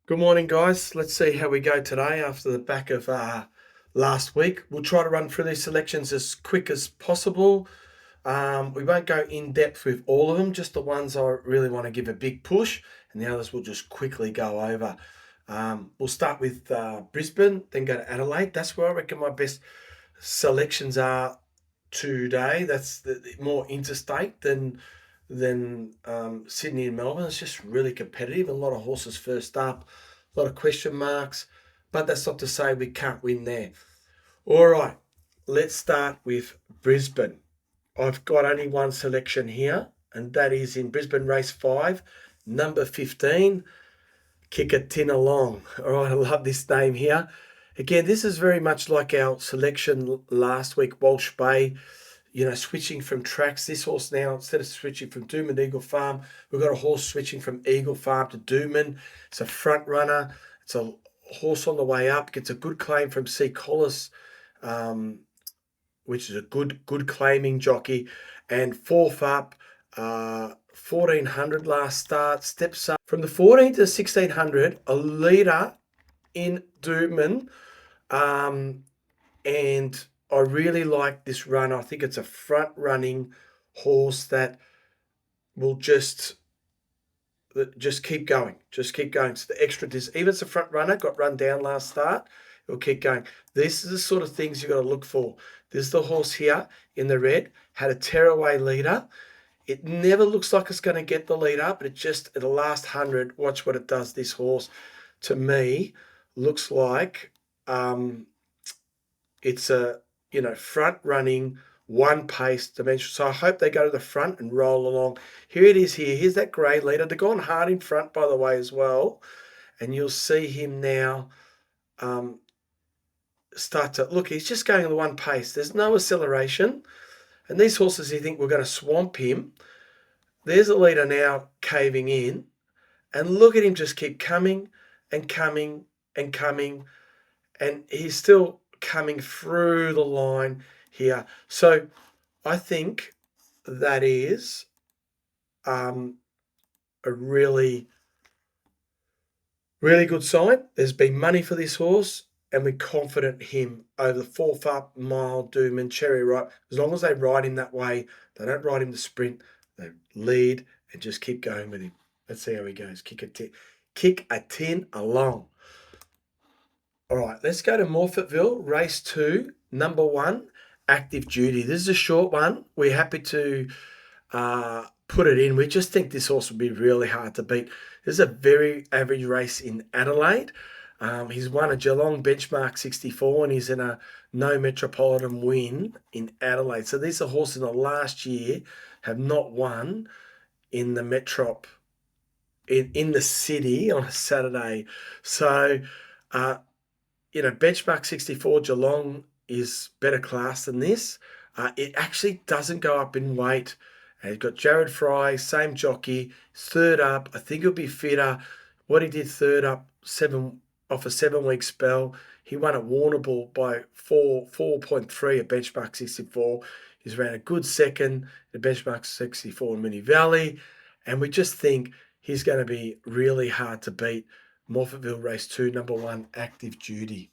Good morning, guys. Let's see how we go today after the back of last week. We'll try to run through these selections as quick as possible. We won't go in depth with all of them, just the ones I really want to give a big push, and the others we'll just quickly go over. We'll start with Brisbane, then go to Adelaide. That's where I reckon my best selections are today. That's more interstate than Sydney and Melbourne. It's just really competitive. A lot of horses first up, a lot of question marks, but that's not to say we can't win there. All right, let's start with Brisbane. I've got only one selection here, and that is in Brisbane Race 5, number 15, Kickatinalong. All right, I love this name here. Again, this is very much like our selection last week, Walsh Bay. Switching from tracks. This horse now, instead of switching from Doomben to Eagle Farm, we've got a horse switching from Eagle Farm to Doomben. It's a front runner. It's a horse on the way up. Gets a good claim from Ceolwulf, which is a good claiming jockey. And fourth up, 1400 last start. Steps up from the 14 to 1600, a leader in Doomben. And I really like this run. I think it's a front-running horse that will just keep going. Just keep going. It's the extra distance. Even if it's a front runner, got run down last start, it'll keep going. This is the sort of things you've got to look for. This is the horse here in the red. Had a tearaway leader. It never looks like it's going to get the lead up, but it just, at the last 100, watch what it does. This horse, to me, looks like it's a front running, one pace dimension. So I hope they go to the front and roll along. Here it is here. Here's that grey leader. They're gone hard in front, by the way, as well. And you'll see him now start to, look, he's just going at the one pace. There's no acceleration. And these horses, you think we're going to swamp him. There's a leader now caving in. And look at him just keep coming and coming and coming. And he's still coming through the line here. So I think that is a really, really good sign. There's been money for this horse, and we're confident him over the 4th up, Mile, Doomben, Cherry Ripe. As long as they ride him that way, they don't ride him to sprint, they lead and just keep going with him. Let's see how he goes. Kick a tin along. All right, let's go to Morpheville, race 2, number 1, Active Duty. This is a short one. We're happy to put it in. We just think this horse will be really hard to beat. This is a very average race in Adelaide. He's won a Geelong benchmark 64, and he's in a no metropolitan win in Adelaide. So these are horses in the last year have not won in the Metrop, in the city on a Saturday. So, benchmark 64 Geelong is better class than this. It actually doesn't go up in weight. And you've got Jared Fry, same jockey, third up. I think he'll be fitter. What he did third up, off a 7-week spell. He won at Warrnambool by 4.3 at benchmark 64. He's ran a good second at benchmark 64 in Moonee Valley. And we just think he's going to be really hard to beat. Morpheville race 2, number 1, Active Duty.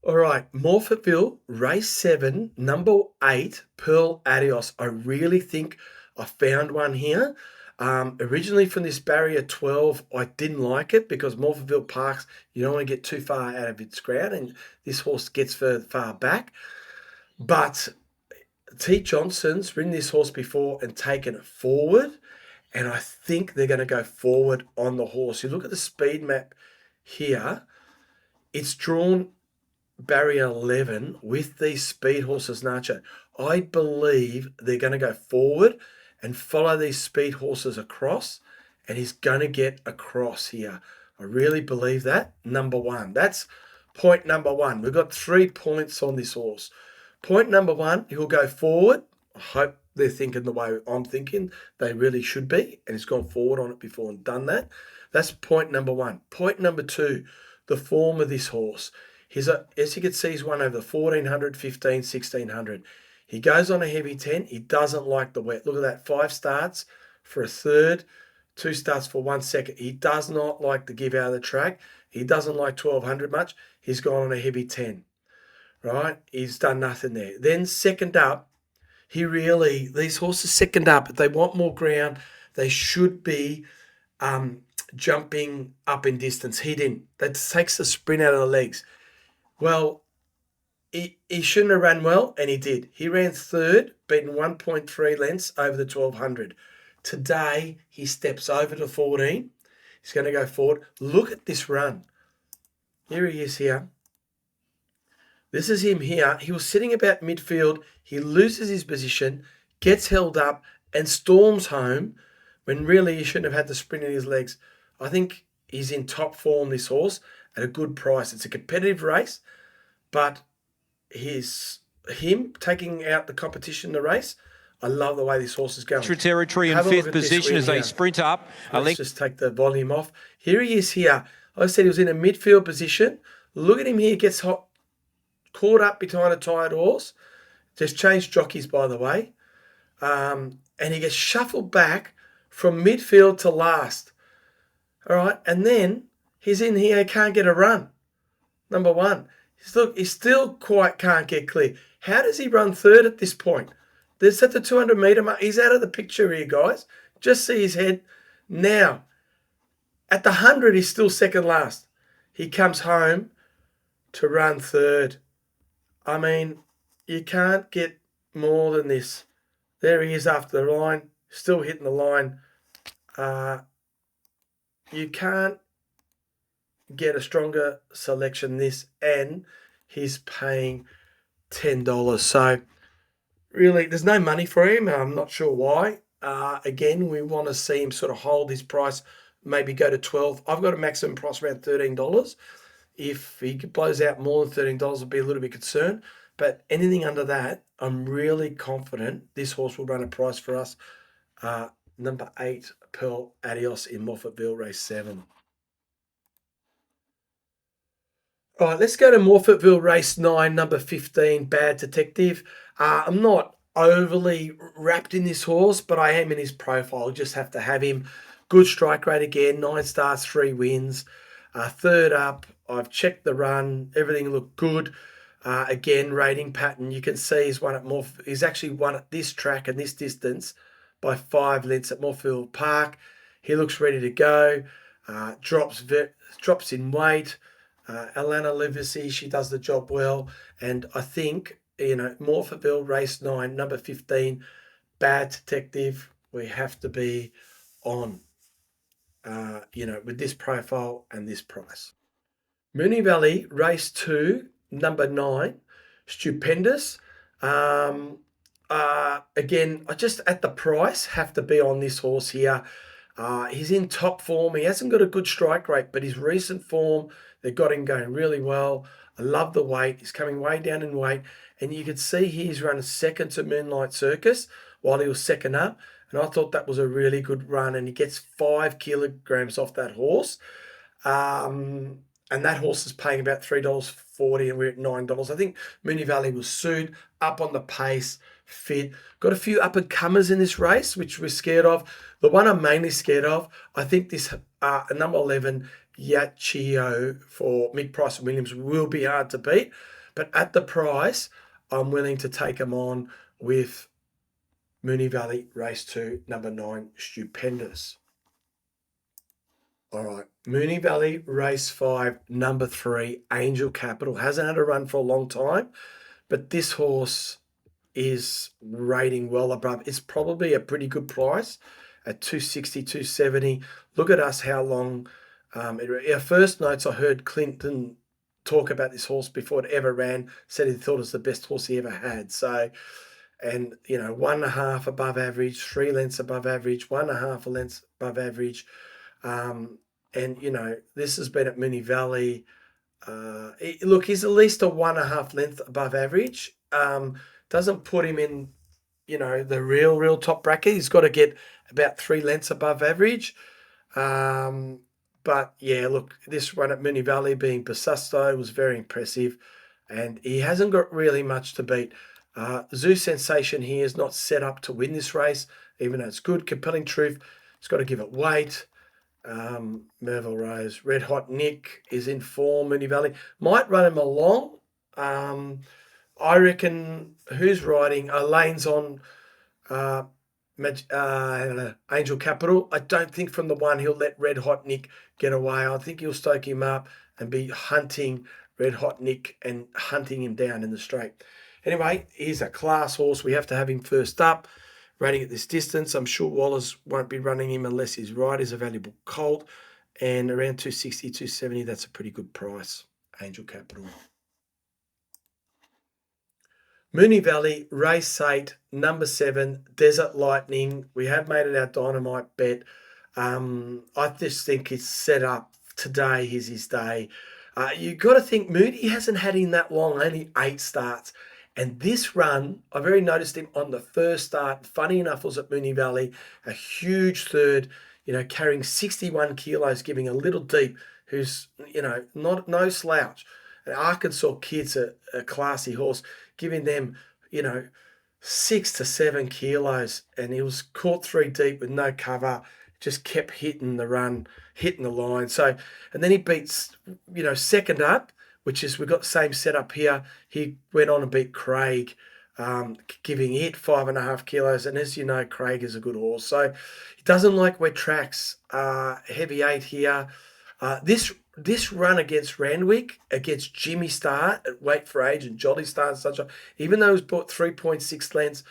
All right, Morpheville race 7, number 8, Pearl Adios. I really think I found one here. Originally from this barrier 12, I didn't like it because Morpheville Parks, you don't want to get too far out of its ground, and this horse gets far back. But T. Johnson's ridden this horse before and taken it forward. And I think they're going to go forward on the horse. You look at the speed map here. It's drawn barrier 11 with these speed horses, Nacho. I believe they're going to go forward and follow these speed horses across. And he's going to get across here. I really believe that. Number 1. That's point number 1. We've got 3 points on this horse. Point number 1, he'll go forward. I hope they're thinking the way I'm thinking they really should be, and he's gone forward on it before and done that. That's point number 1. Point number 2, the form of this horse. As you can see, he's won over the 1400, 15, 1600. He goes on a heavy 10. He doesn't like the wet. Look at that, 5 starts for a third, 2 starts for 1 second. He does not like to give out of the track. He doesn't like 1200 much. He's gone on a heavy 10, right? He's done nothing there. Then second up, these horses second up, if they want more ground, they should be jumping up in distance. He didn't. That takes the sprint out of the legs. Well, he shouldn't have run well, and he did. He ran third, beaten 1.3 lengths over the 1200. Today, he steps over to 14. He's going to go forward. Look at this run. Here he is here. This is him here. He was sitting about midfield. He loses his position, gets held up, and storms home when really he shouldn't have had the sprint in his legs. I think he's in top form, this horse, at a good price. It's a competitive race, but him taking out the competition in the race, I love the way this horse is going. Extra territory in fifth position as they sprint up. Let's just take the volume off. Here he is here. Like I said, he was in a midfield position. Look at him here. Gets caught up behind a tired horse. Just changed jockeys, by the way. And he gets shuffled back from midfield to last. All right. And then he's in here, can't get a run. Number one. Look, he still quite can't get clear. How does he run third at this point? There's at the 200 metre mark. He's out of the picture here, guys. Just see his head. Now, at the 100, he's still second last. He comes home to run third. I mean, you can't get more than this. There he is after the line, still hitting the line. You can't get a stronger selection than this, and he's paying $10. So, really, there's no money for him. I'm not sure why. Again, we want to see him sort of hold his price, maybe go to 12. I've got a maximum price around $13. If he blows out more than $13, I'll be a little bit concerned. But anything under that, I'm really confident this horse will run a price for us. Number 8, Pearl Adios in Morpheville, race 7. All right, let's go to Morpheville, race 9, number 15, Bad Detective. I'm not overly wrapped in this horse, but I am in his profile. Just have to have him. Good strike rate again, 9 starts, 3 wins. Third up, I've checked the run. Everything looked good. Again, rating pattern. You can see he's actually won at this track and this distance by 5 lengths at Morpheville Park. He looks ready to go. Drops in weight. Alana Livesey, she does the job well. And I think, Morpheville race 9, number 15, Bad Detective, we have to be on, with this profile and this price. Moonee Valley race 2, number 9, Stupendous. Again, I just at the price have to be on this horse here. He's in top form. He hasn't got a good strike rate, but his recent form, they've got him going really well. I love the weight. He's coming way down in weight. And you can see he's run second to Moonlight Circus while he was second up. And I thought that was a really good run. And he gets 5 kilograms off that horse. And that horse is paying about $3.40 and we're at $9. I think Moonee Valley was sued, up on the pace, fit. Got a few up-and-comers in this race, which we're scared of. The one I'm mainly scared of, I think this number 11, Yachio for Mick Price and Williams will be hard to beat. But at the price, I'm willing to take him on with Moonee Valley race 2, number 9, Stupendous. All right, Moonee Valley race 5, number 3, Angel Capital. Hasn't had a run for a long time, but this horse is rating well above. It's probably a pretty good price at 260, 270. Look at us, how long. Our first notes, I heard Clinton talk about this horse before it ever ran, said he thought it was the best horse he ever had. So, and 1.5 above average, 3 lengths above average, 1.5 lengths above average. This has been at Moonee Valley. Look, he's at least a 1.5 length above average. Doesn't put him in, the real top bracket. He's got to get about 3 lengths above average. But yeah, look, this run at Moonee Valley being Basusto was very impressive, and he hasn't got really much to beat. Zoo Sensation here is not set up to win this race, even though it's good. Compelling Truth, It's got to give it weight. Merville Rose. Red Hot Nick is in form. Moonee Valley might run him along. I reckon who's riding? Lane's on Angel Capital. I don't think from the one he'll let Red Hot Nick get away. I think he'll stoke him up and be hunting Red Hot Nick and hunting him down in the straight. Anyway, he's a class horse. We have to have him first up. Running at this distance, I'm sure Wallace won't be running him unless his rider's a valuable colt. And around 260, 270, that's a pretty good price. Angel Capital. Moonee Valley, race 8, number 7, Desert Lightning. We have made it our dynamite bet. I just think it's set up. Today is his day. You've got to think Moonee hasn't had him that long, only 8 starts. And this run, I've already noticed him on the first start. Funny enough, was at Moonee Valley, a huge third, carrying 61 kilos, giving a little deep, who's, no slouch. An Arkansas kid's a classy horse, giving them, 6 to 7 kilos. And he was caught 3 deep with no cover, just kept hitting the run, hitting the line. So, and then he beats, second up, which is, we've got the same setup here. He went on and beat Craig, giving it 5.5 kilos. And as you know, Craig is a good horse. So he doesn't like wet tracks. Heavy 8 here. This run against Randwick, against Jimmy Star at Wait for Age and Jolly Star and such, even though he was bought 3.6 lengths,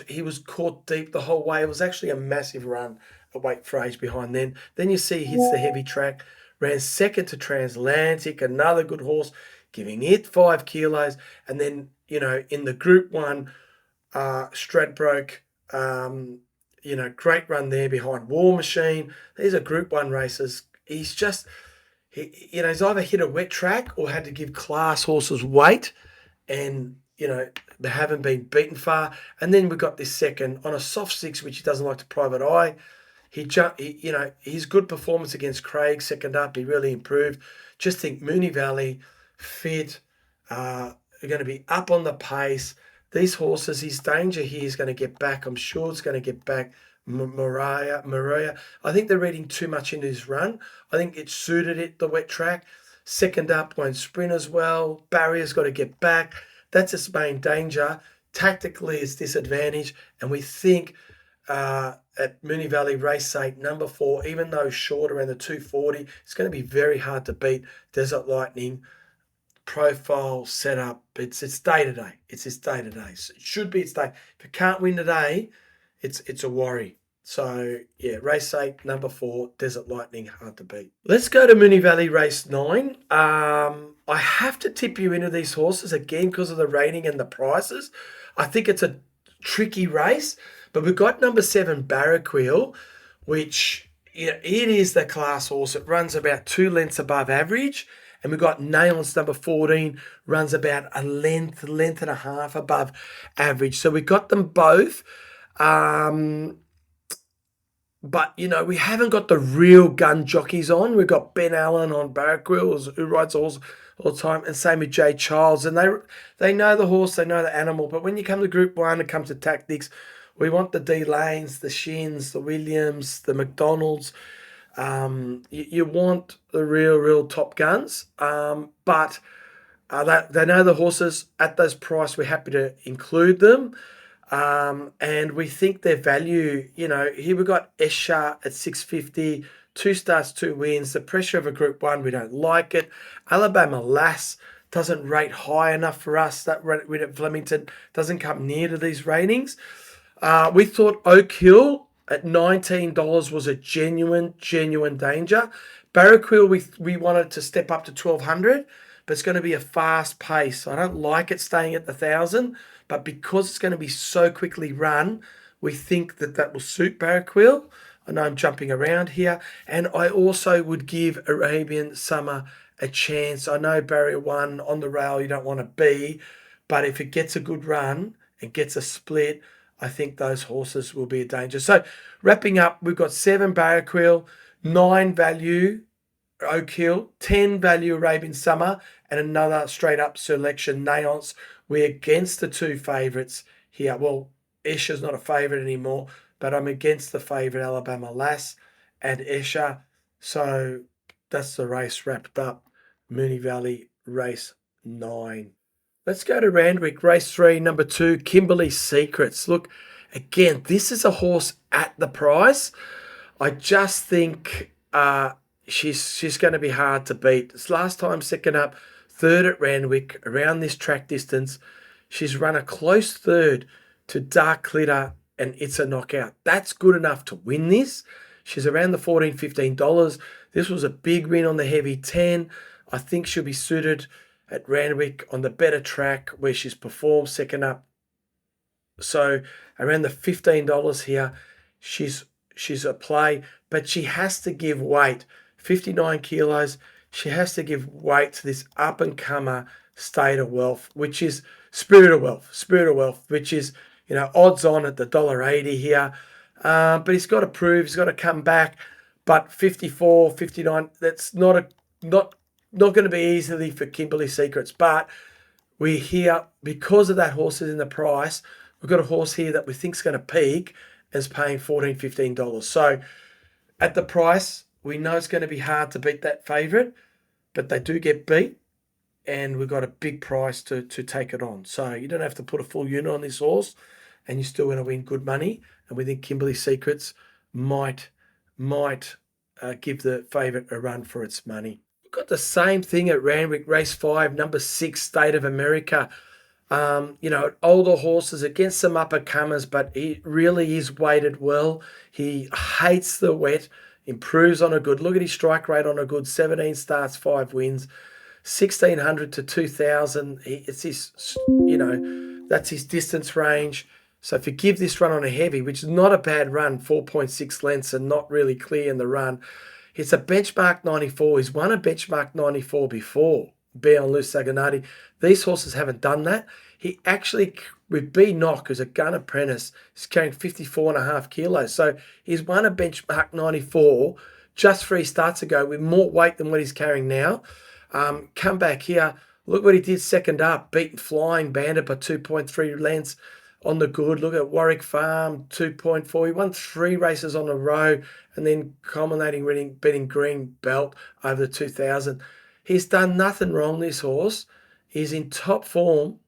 he was caught deep the whole way. It was actually a massive run at Wait for Age behind then. Then you see he hits the heavy track. Ran second to Transatlantic, another good horse, giving it 5 kilos. And then, in the Group 1, Stradbroke, great run there behind War Machine. These are Group 1 races. He's just, he's either hit a wet track or had to give class horses weight and, they haven't been beaten far. And then we've got this second on a soft 6, which he doesn't like to private eye. His good performance against Craig, second up, he really improved. Just think Moonee Valley, fit, are going to be up on the pace. These horses, his danger here is going to get back. I'm sure it's going to get back. Maria. I think they're reading too much into his run. I think it suited it, the wet track. Second up, won't sprint as well. Barrier's got to get back. That's its main danger. Tactically, it's disadvantage. And we think at Moonee Valley, race 8, number 4, even though short around the 240, it's going to be very hard to beat. Desert Lightning, profile, setup, it's day to day. It's its day to day. So it should be its day. If it can't win today, it's a worry. So, yeah, race 8, number 4, Desert Lightning, hard to beat. Let's go to Moonee Valley, race 9. I have to tip you into these horses, again, because of the rating and the prices. I think it's a tricky race. But we've got number 7, Baraqiel, which it is the class horse. It runs about 2 lengths above average. And we've got Niance, number 14, runs about a length and a half above average. So we've got them both. But, we haven't got the real gun jockeys on. We've got Ben Allen on Baraqiel, who rides all the time, and same with Jay Childs. And they know the horse, they know the animal. But when you come to Group 1, it comes to tactics. We want the D Lanes, the Shins, the Williams, the McDonalds. You want the real top guns. But they know the horses at those price. We're happy to include them. And we think their value, here we've got Esha at 650, 2 starts, 2 wins. The pressure of a Group 1, we don't like it. Alabama Lass doesn't rate high enough for us. That rate at Flemington doesn't come near to these ratings. We thought Oak Hill at $19 was a genuine danger. Baraqiel, we wanted to step up to $1,200, but it's going to be a fast pace. I don't like it staying at the 1,000, but because it's going to be so quickly run, we think that will suit Baraqiel. I know I'm jumping around here. And I also would give Arabian Summer a chance. I know Barrier 1 on the rail you don't want to be, but if it gets a good run and gets a split, I think those horses will be a danger. So wrapping up, we've got 7 Baraqiel, 9 value Oak Hill, 10 value Arabian Summer, and another straight up selection, Niance. We're against the 2 favourites here. Well, Esha's not a favourite anymore. but I'm against the favourite Alabama Lass and Escher. So that's the race wrapped up. Moonee Valley, race 9. Let's go to Randwick, race 3, number 2, Kimberley Secrets. Look, again, this is a horse at the price. I just think she's going to be hard to beat. It's last time second up, third at Randwick, around this track distance. She's run a close third to Dark Glitter and It's a Knockout. That's good enough to win this. She's around the $14, $15. This was a big win on the heavy 10. I think she'll be suited at Randwick on the better track where she's performed second up. So around the $15 here, she's a play, but she has to give weight. 59 kilos. She has to give weight to this up-and-comer State of Wealth, which is Spirit of Wealth, which is, odds on at the $1.80 here. But he's got to prove, he's got to come back. But 54, 59, that's not going to be easily for Kimberley Secrets. But we're here, because of that horse is in the price, we've got a horse here that we think is going to peak as paying $14, $15. So at the price, we know it's going to be hard to beat that favourite, but they do get beat, and we've got a big price to take it on. So you don't have to put a full unit on this horse, and you're still going to win good money. And we think Kimberley Secrets might give the favourite a run for its money. We've got the same thing at Randwick, race 5, number 6, State of America. Older horses against some upper-comers, but he really is weighted well. He hates the wet, improves on a good. Look at his strike rate on a good. 17 starts, 5 wins. 1,600 to 2,000. It's his, that's his distance range. So if you give this run on a heavy, which is not a bad run, 4.6 lengths and not really clear in the run, it's a benchmark 94. He's won a benchmark 94 before. Be on Loose Saganati. These horses haven't done that. He actually, with B Knock, who's a gun apprentice, is carrying 54.5 kilos. So he's won a benchmark 94 just 3 starts ago with more weight than what he's carrying now. Come back here. Look what he did second up. Beaten Flying Bandit by 2.3 lengths on the good. Look at Warwick Farm, 2.4. He won 3 races on a row and then culminating beating Green Belt over the 2,000. He's done nothing wrong, this horse. He's in top form.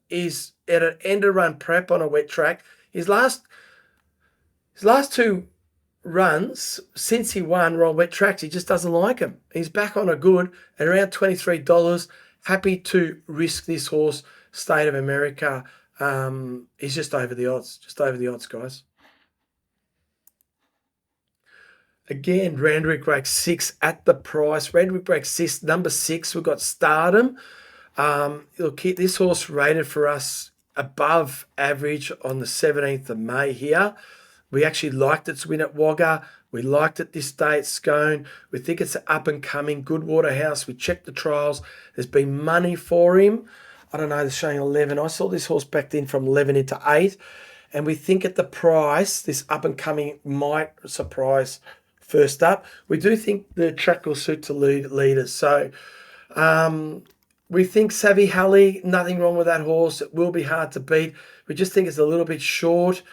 He's at an end-of-run prep on a wet track. His last 2 runs since he won on wet tracks, he just doesn't like him. He's back on a good at around $23. Happy to risk this horse, State of America. He's just over the odds, guys. Again, Randwick race 6 at the price. Randwick race 6, number 6, we've got Stardom. Look, this horse rated for us above average on the 17th of May here. We actually liked its win at Wagga. We liked it this day at Scone. We think it's an up-and-coming good Waterhouse. We checked the trials. There's been money for him. I don't know, they're showing 11. I saw this horse backed in from 11 into 8. And we think at the price, this up-and-coming might surprise first up. We do think the track will suit to leaders. So we think Savvy Halley, nothing wrong with that horse. It will be hard to beat. We just think it's a little bit short,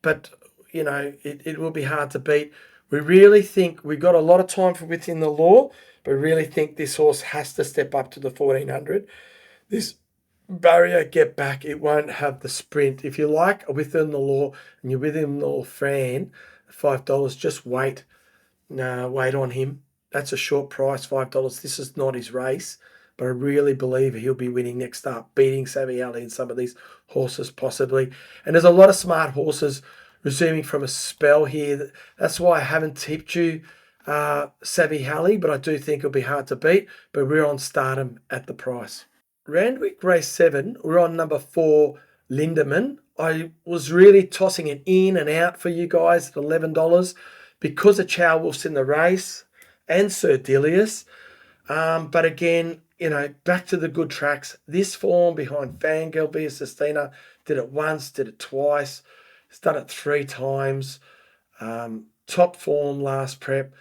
but, it will be hard to beat. We really think we've got a lot of time for Within the Law, but we really think this horse has to step up to the 1,400. This barrier, get back, it won't have the sprint. If you like Within the Law and you're Within the Law fan, $5, just wait. No, wait on him. That's a short price, $5. This is not his race, but I really believe he'll be winning next up, beating Savvy Halley and some of these horses possibly. And there's a lot of smart horses resuming from a spell here. That's why I haven't tipped you Savvy Halley, but I do think it'll be hard to beat. But we're on Stardom at the price. Randwick race 7, we're on number 4, Lindermann. I was really tossing it in and out for you guys at $11 because of Ceolwulf's in the race and Sir Delius. But again, back to the good tracks. This form behind Fangirl, Via Sistina, did it once, did it twice. He's done it 3 times. Top form last prep.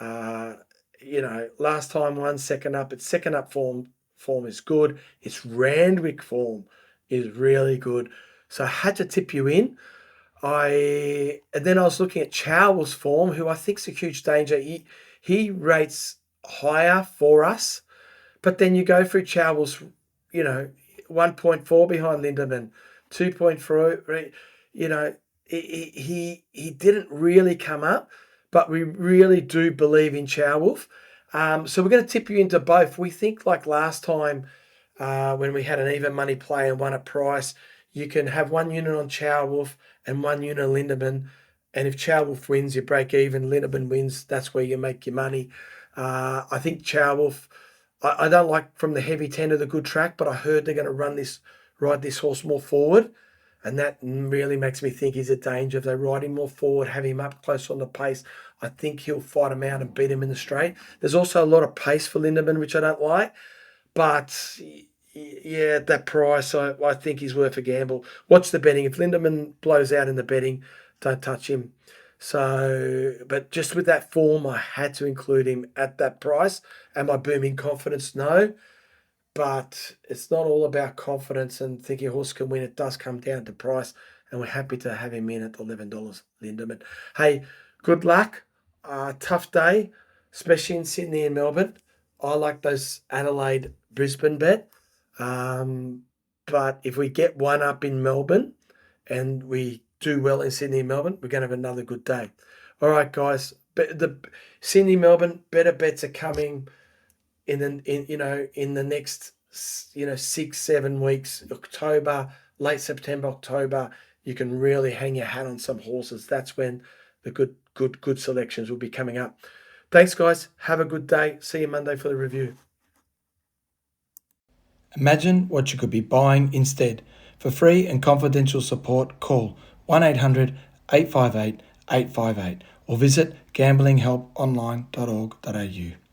Last time won second up. Its second up form is good. Its Randwick form is really good. So I had to tip you in. And then I was looking at Ceolwulf's form, who I think is a huge danger. He rates higher for us, but then you go through Ceolwulf's, 1.4 behind Lindermann, 2.4. He didn't really come up, but we really do believe in Ceolwulf. So we're going to tip you into both. We think like last time when we had an even money play and won a price, you can have 1 unit on Ceolwulf and 1 unit on Lindermann. And if Ceolwulf wins, you break even. Lindermann wins, that's where you make your money. I think Ceolwulf, I don't like from the heavy 10 of the good track, but I heard they're going to ride this horse more forward. And that really makes me think he's a danger. If they ride him more forward, have him up close on the pace, I think he'll fight him out and beat him in the straight. There's also a lot of pace for Lindermann, which I don't like. But yeah, that price, I think he's worth a gamble. Watch the betting. If Lindermann blows out in the betting, don't touch him. So, but just with that form, I had to include him at that price. Am I booming confidence? No. But it's not all about confidence and thinking a horse can win. It does come down to price, and we're happy to have him in at $11, Lindermann. Hey, good luck. Tough day, especially in Sydney and Melbourne. I like those Adelaide-Brisbane bet. But if we get one up in Melbourne and we do well in Sydney and Melbourne, we're going to have another good day. All right, guys. The Sydney-Melbourne better bets are coming in the next 6-7 weeks. October, late September, October, you can really hang your hat on some horses. That's when the good selections will be coming up. Thanks, guys. Have a good day. See you Monday for the review. Imagine what you could be buying instead. For free and confidential support, call 1-800-858-858 or visit gamblinghelponline.org.au.